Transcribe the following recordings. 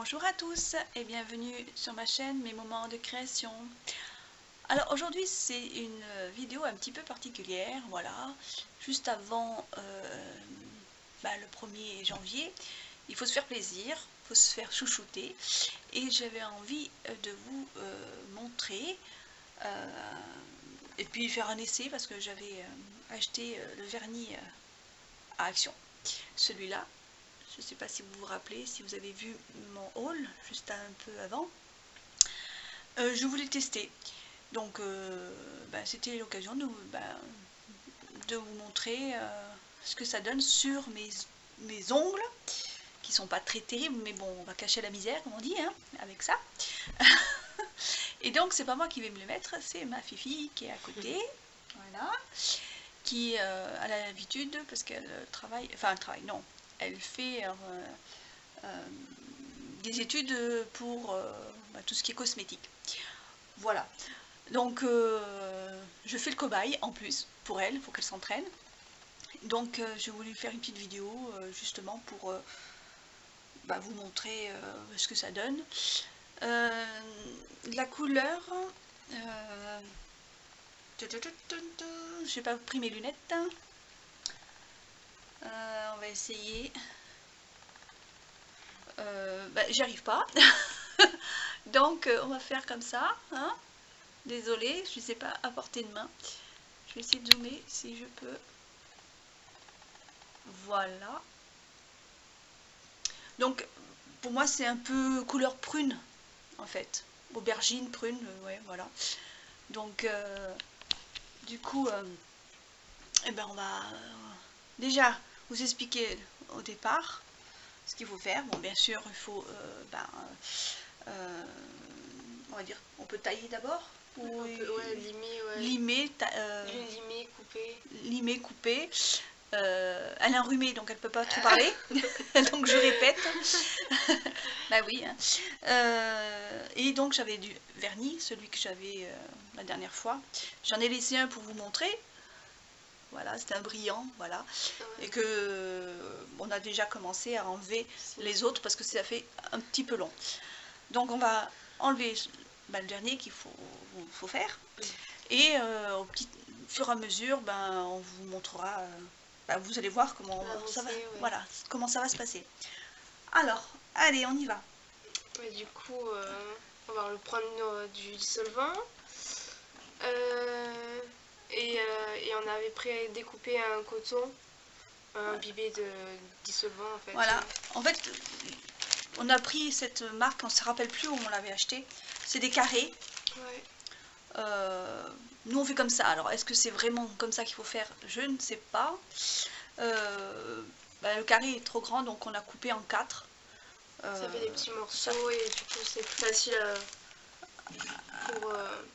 Bonjour à tous et bienvenue sur ma chaîne Mes moments de création. Alors aujourd'hui c'est une vidéo un petit peu particulière, voilà, juste avant le 1er janvier. Il faut se faire plaisir, il faut se faire chouchouter et j'avais envie de vous montrer et puis faire un essai parce que j'avais acheté le vernis à Action, celui-là. Je ne sais pas si vous vous rappelez, si vous avez vu mon haul juste un peu avant. Je voulais tester. Donc c'était l'occasion de vous montrer ce que ça donne sur mes ongles, qui sont pas très terribles, mais bon, on va cacher la misère, comme on dit, hein, avec ça. Et donc c'est pas moi qui vais me les mettre, c'est ma Fifi qui est à côté, voilà, qui a l'habitude, parce qu'elle travaille, non, elle fait des études pour tout ce qui est cosmétique. Voilà. Donc je fais le cobaye en plus pour elle, il faut qu'elle s'entraîne. Donc j'ai voulu faire une petite vidéo justement pour vous montrer ce que ça donne. La couleur, j'ai pas pris mes lunettes. On va essayer. J'y arrive pas. Donc on va faire comme ça, hein. Désolée, je ne sais pas à portée de main. Je vais essayer de zoomer si je peux. Voilà. Donc pour moi c'est un peu couleur prune en fait. Aubergine, prune, ouais, voilà. Donc du coup, on va déjà vous expliquer au départ ce qu'il faut faire. Bon, bien sûr, il faut, on va dire, on peut tailler d'abord. Ou limer, limer, couper. Elle est enrhumée, donc elle ne peut pas trop parler, donc je répète. Bah oui. Hein. Et donc j'avais du vernis, celui que j'avais la dernière fois. J'en ai laissé un pour vous montrer. Voilà, c'était un brillant, voilà. Et que on a déjà commencé à enlever les autres parce que ça fait un petit peu long. Donc on va enlever le dernier qu'il faut faire. Et au fur et à mesure, on vous montrera, vous allez voir comment ça va, voilà, comment ça va se passer. Alors, allez, on y va. Du coup, on va reprendre du dissolvant. Et on avait découpé un coton, imbibé de dissolvant en fait. Voilà, en fait, on a pris cette marque, on ne se rappelle plus où on l'avait acheté. C'est des carrés. Ouais. Nous on fait comme ça. Alors est-ce que c'est vraiment comme ça qu'il faut faire? Je ne sais pas. Le carré est trop grand, donc on a coupé en 4. Ça fait des petits morceaux et du coup c'est plus facile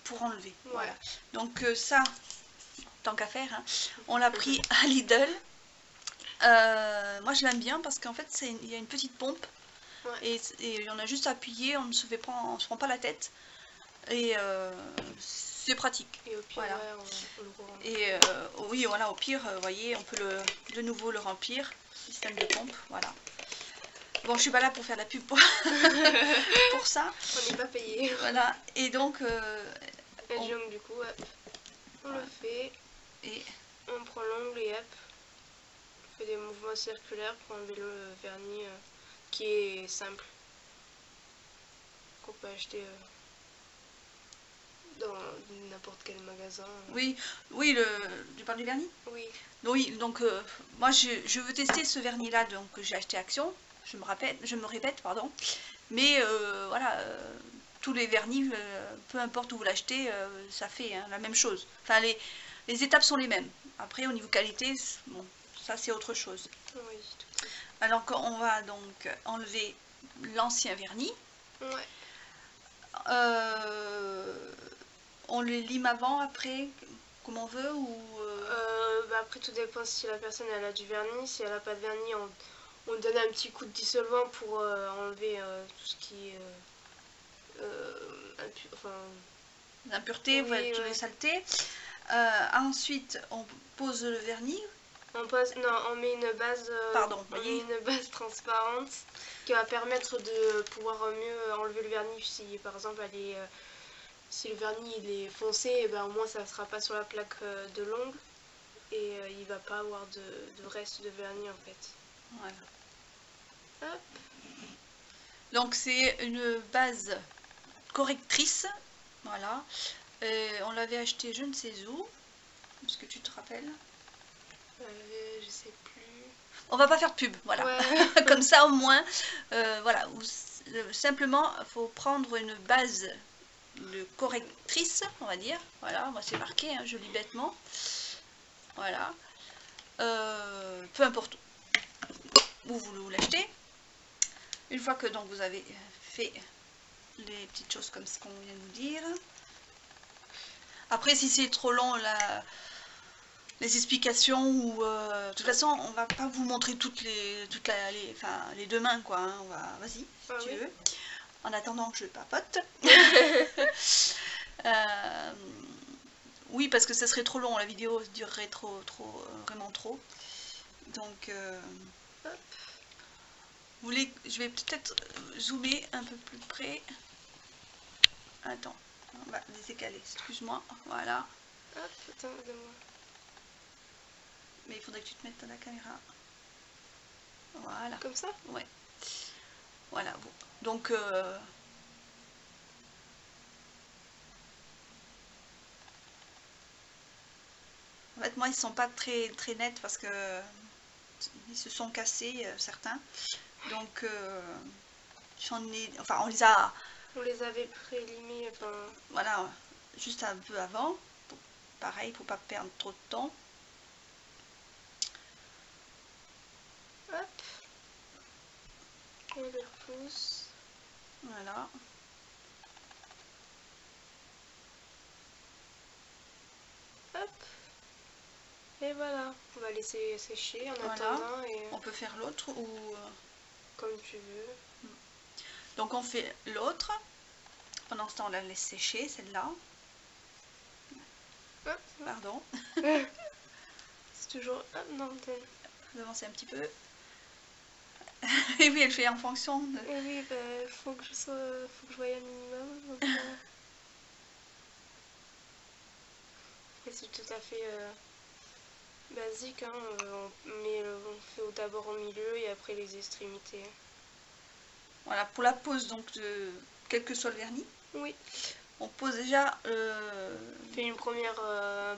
pour enlever. Ouais. Voilà. Donc ça, tant qu'à faire, hein, on l'a pris à Lidl. Moi je l'aime bien parce qu'en fait il y a une petite pompe. Ouais. Et on a juste appuyé, on ne se prend pas la tête. Et c'est pratique. Et au pire, voilà. On le rend. Et oui, voilà, au pire, vous voyez, on peut de nouveau le remplir. Système de pompe, voilà. Bon, je suis pas là pour faire la pub pour ça. On n'est pas payé. Voilà, et donc... donc du coup, on le fait. Et on prend l'ongle et hop, on fait des mouvements circulaires pour enlever le vernis qui est simple. Qu'on peut acheter dans n'importe quel magasin. Oui, tu parles du vernis? Oui. Oui, donc moi je veux tester ce vernis là, donc que j'ai acheté Action, je me répète, pardon, mais voilà, tous les vernis, peu importe où vous l'achetez, ça fait la même chose. Enfin, les étapes sont les mêmes. Après, au niveau qualité, bon, ça c'est autre chose. Oui. Alors on va donc enlever l'ancien vernis. Ouais. On les lime avant, après, comme on veut ou après tout dépend si la personne elle a du vernis. Si elle n'a pas de vernis, on donne un petit coup de dissolvant pour enlever tout ce qui est l'impureté, toutes les saletés. Ensuite on pose le vernis On met une base, Pardon, voyez. une base transparente qui va permettre de pouvoir mieux enlever le vernis si par exemple si le vernis il est foncé, et ben, au moins ça ne sera pas sur la plaque de l'ongle et il va pas avoir de reste de vernis en fait. Voilà. Hop. Donc c'est une base correctrice, voilà. On l'avait acheté je ne sais où, est-ce que tu te rappelles? Je sais plus. On va pas faire de pub, voilà. Ouais. Comme ça au moins, voilà. Simplement, il faut prendre une base de correctrice, on va dire. Voilà, moi c'est marqué, hein, je lis bêtement. Voilà. Peu importe où vous l'achetez. Une fois que donc vous avez fait les petites choses comme ce qu'on vient de vous dire. Après, si c'est trop long, les explications, ou de toute façon, on va pas vous montrer les deux mains, quoi. Hein. Vas-y, si tu veux. En attendant que je papote. Oui, parce que ça serait trop long, la vidéo durerait vraiment trop. Donc, hop. Je vais peut-être zoomer un peu plus près. Attends, on va décaler, excuse-moi, voilà. Hop, attends, donne-moi. Mais il faudrait que tu te mettes à la caméra. Voilà. Comme ça? Ouais. Voilà, bon. Donc, en fait, moi, ils sont pas très nets parce que ils se sont cassés, certains. Donc, enfin, on les avait prélimés, enfin... Voilà, juste un peu avant. Pareil, faut pas perdre trop de temps. Hop. On les repousse. Voilà. Hop. Et voilà, on va laisser sécher en attendant. Et... on peut faire l'autre ou... comme tu veux. Donc on fait l'autre. Pendant ce temps, on la laisse sécher, celle-là. Pardon. C'est toujours... Ah non, je vais avancer un petit peu. Et oui, elle fait en fonction de... Et oui, bah, faut que je voie un minimum. Donc, et c'est tout à fait basique, hein. On fait d'abord au milieu et après les extrémités. Voilà, pour la pose, donc, quel que soit le vernis. Oui. On pose déjà... On fait une première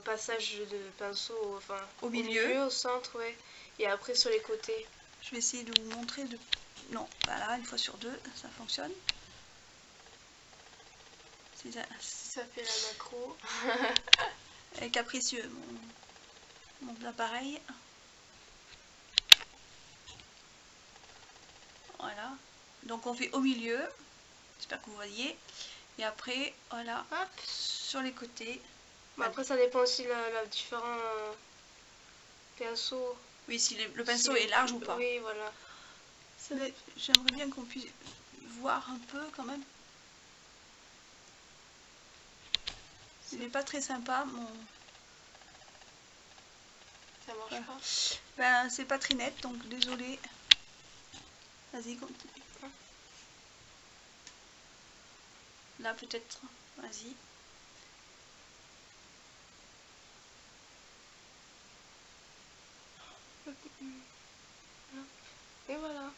passage de pinceau, enfin, au milieu, au centre, ouais. Et après sur les côtés. Je vais essayer de vous montrer de... Non, voilà, une fois sur deux, ça fonctionne. Ça fait la macro. Et capricieux, mon appareil. Voilà. Donc on fait au milieu. J'espère que vous voyez. Et après, voilà, hop, sur les côtés. Bon, après, ça dépend aussi la différents pinceaux. Oui, si le pinceau est large ou pas. Oui, voilà. J'aimerais bien qu'on puisse voir un peu quand même. Il n'est pas très sympa, Ça marche pas. Ben, c'est pas très net, donc désolé. Vas-y, continue. Là, peut-être. Vas-y. Et voilà.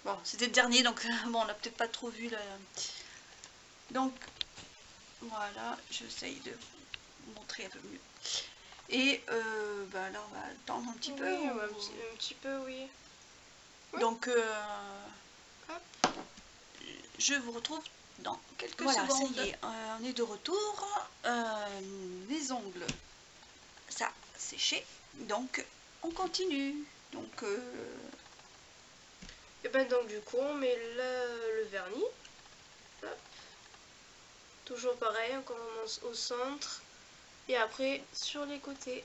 Bon, c'était le dernier, donc bon, on n'a peut-être pas trop vu. Donc, voilà, j'essaye de vous montrer un peu mieux. Et ben là, on va attendre un petit peu. Un petit peu, oui. Donc, je vous retrouve dans quelques secondes. Voilà, ça y est, on est de retour. Les ongles, ça a séché. Donc, on continue. Donc, et ben donc du coup, on met le vernis. Hop. Toujours pareil, on commence au centre. Et après, sur les côtés.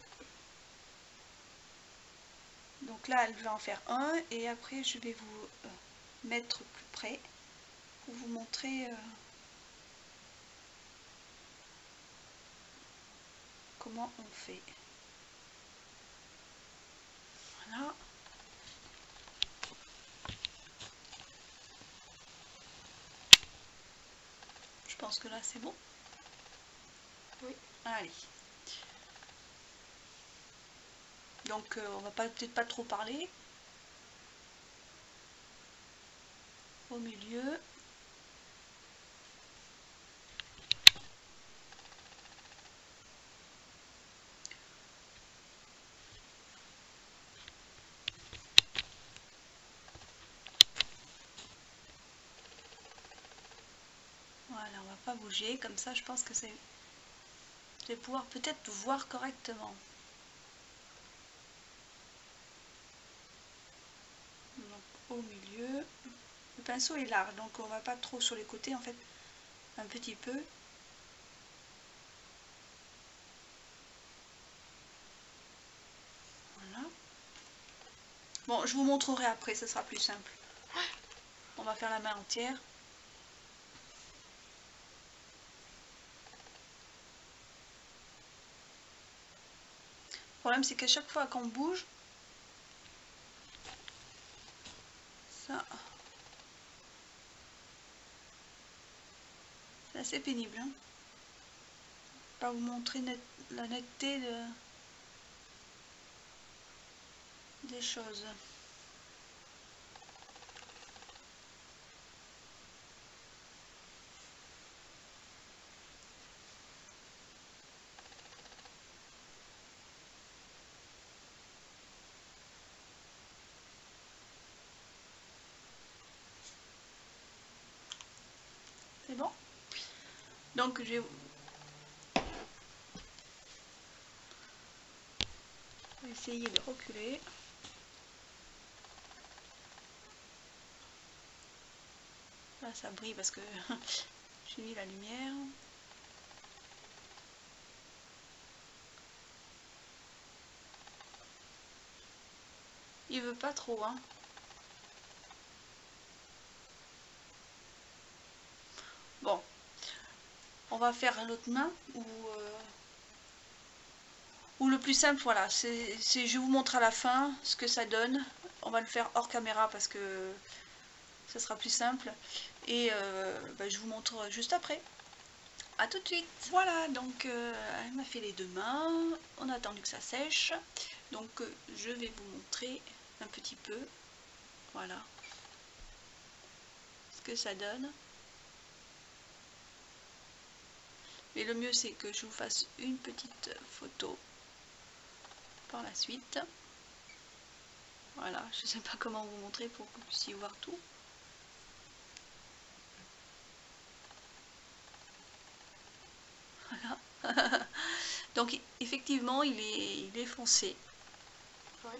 Donc là, elle va en faire un. Et après, je vais vous mettre plus près pour vous montrer comment on fait. Voilà. Je pense que là c'est bon. Oui. Allez. Donc on va peut-être pas trop parler. Au milieu. Voilà, on va pas bouger, comme ça je pense que c'est... Je vais pouvoir peut-être voir correctement. Donc au milieu, le pinceau est large, donc on va pas trop sur les côtés en fait, un petit peu. Voilà. Bon, je vous montrerai après, ce sera plus simple. On va faire la main entière. Le problème c'est qu'à chaque fois qu'on bouge, ça, c'est assez pénible. Hein. Pas vous montrer la netteté des choses. C'est bon? Donc je vais essayer de reculer. Là ça brille parce que j'ai mis la lumière. Il veut pas trop, hein. Bon, on va faire l'autre main ou le plus simple, voilà, c'est je vous montre à la fin ce que ça donne. On va le faire hors caméra parce que ça sera plus simple. Et je vous montre juste après. A tout de suite. Voilà, donc elle m'a fait les deux mains. On a attendu que ça sèche. Donc je vais vous montrer un petit peu. Voilà ce que ça donne. Mais le mieux c'est que je vous fasse une petite photo par la suite. Voilà, je ne sais pas comment vous montrer pour que vous puissiez voir tout. Voilà. Donc effectivement il est foncé. Ouais.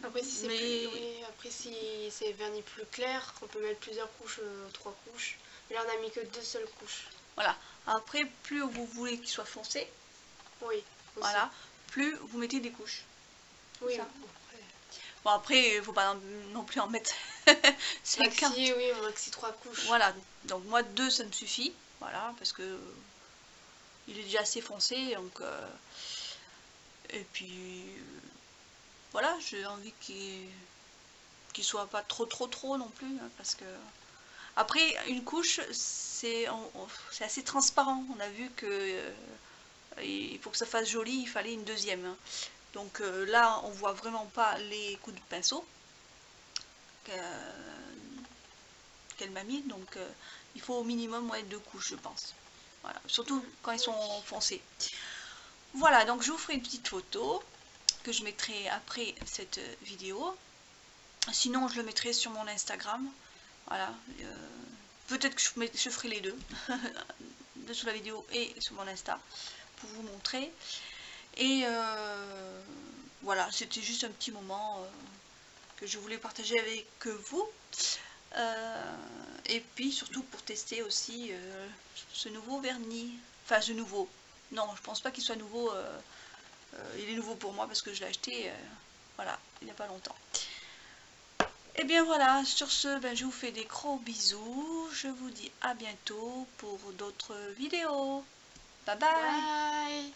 Après si c'est vernis plus clair, on peut mettre plusieurs couches, 3 couches. Mais là on a mis que 2 seules couches. Voilà. Après, plus vous voulez qu'il soit foncé, oui, aussi. Voilà, plus vous mettez des couches. Oui. Bon après, il ne faut pas non plus en mettre 50. Maxi, oui, maxi 3 couches. Voilà, donc moi 2 ça me suffit, voilà, parce que il est déjà assez foncé, donc et puis voilà, j'ai envie qu'il soit pas trop non plus, hein, parce que après une couche c'est assez transparent. On a vu que pour que ça fasse joli, il fallait une deuxième. Hein. Donc là, on voit vraiment pas les coups de pinceau qu'elle m'a mis. Donc il faut au minimum 2 couches, je pense. Voilà. Surtout quand ils sont foncés. Voilà, donc je vous ferai une petite photo que je mettrai après cette vidéo. Sinon, je le mettrai sur mon Instagram. Voilà. Peut-être que je ferai les deux. Sur la vidéo et sur mon Insta. Pour vous montrer. Et voilà, c'était juste un petit moment que je voulais partager avec vous. Et puis surtout pour tester aussi ce nouveau vernis. Enfin, ce nouveau. Non, je pense pas qu'il soit nouveau. Il est nouveau pour moi parce que je l'ai acheté voilà, il n'y a pas longtemps. Et bien voilà, sur ce, je vous fais des gros bisous. Je vous dis à bientôt pour d'autres vidéos. Bye bye. Bye.